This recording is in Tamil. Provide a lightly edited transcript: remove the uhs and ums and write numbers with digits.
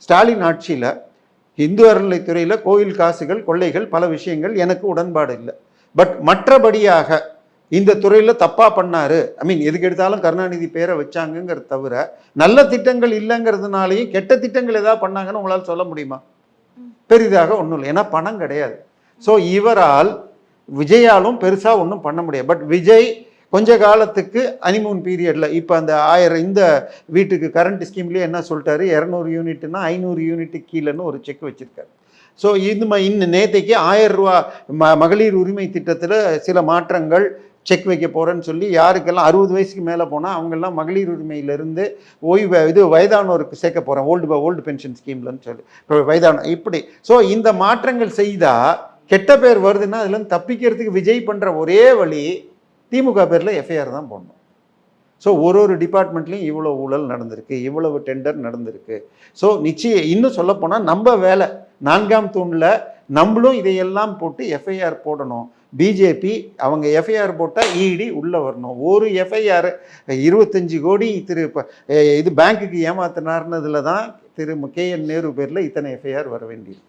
ஸ்டாலின் ஆட்சியில் இந்து அறநிலைத்துறையில் கோயில் காசுகள் கொள்ளைகள் பல விஷயங்கள் எனக்கு உடன்பாடு இல்லை. பட் மற்றபடியாக இந்த துறையில் தப்பாக பண்ணாரு, எதுக்கு எடுத்தாலும் கருணாநிதி பேரை வச்சாங்கிறத தவிர நல்ல திட்டங்கள் இல்லைங்கிறதுனாலையும் கெட்ட திட்டங்கள் ஏதாவது பண்ணாங்கன்னு உங்களால் சொல்ல முடியுமா? பெரிதாக ஒன்றும் இல்லை, ஏன்னா பணம் கிடையாது. ஸோ இவரால் விஜயாலும் பெருசாக ஒன்றும் பண்ண முடியாது. பட் விஜய் கொஞ்ச காலத்துக்கு ஹனிமூன் பீரியடில் இப்போ அந்த 1000 இந்த வீட்டுக்கு கரண்ட் ஸ்கீம்லேயே என்ன சொல்லிட்டாரு, 200 யூனிட்னா 500 யூனிட்டு கீழேன்னு ஒரு செக் வச்சுருக்காரு. ஸோ இன்னும் நேற்றைக்கு 1000 ரூபா மகளிர் உரிமை திட்டத்தில் சில மாற்றங்கள் செக் வைக்க போகிறேன்னு சொல்லி யாருக்கெல்லாம் 60 வயசுக்கு மேலே போனால் அவங்கெல்லாம் மகளிர் உரிமையிலிருந்து வயதானோருக்கு சேர்க்க போகிறேன் ஓல்டு பென்ஷன் ஸ்கீம்லன்னு சொல்லி வயதான இப்படி. ஸோ இந்த மாற்றங்கள் செய்தால் கெட்ட பேர் வருதுன்னா அதுலேருந்து தப்பிக்கிறதுக்கு விஜய் பண்ணுற ஒரே வழி திமுக பேரில் எஃப்ஐஆர் தான் போடணும். ஸோ ஒரு டிபார்ட்மெண்ட்லேயும் இவ்வளோ ஊழல் நடந்திருக்கு, இவ்வளவு டெண்டர் நடந்திருக்கு. ஸோ நிச்சயம் இன்னும் சொல்லப்போனால் நம்ம வேலை 4ஆம் தூணில் நம்மளும் இதையெல்லாம் போட்டு எஃப்ஐஆர் போடணும். பிஜேபி அவங்க எஃப்ஐஆர் போட்டால் இடி உள்ளே வரணும். ஒரு எஃப்ஐஆர் 25 கோடி இது பேங்க்குக்கு ஏமாத்தினார்னதுல தான் KN நேரு பேரில் இத்தனை எஃப்ஐஆர் வர வேண்டியது.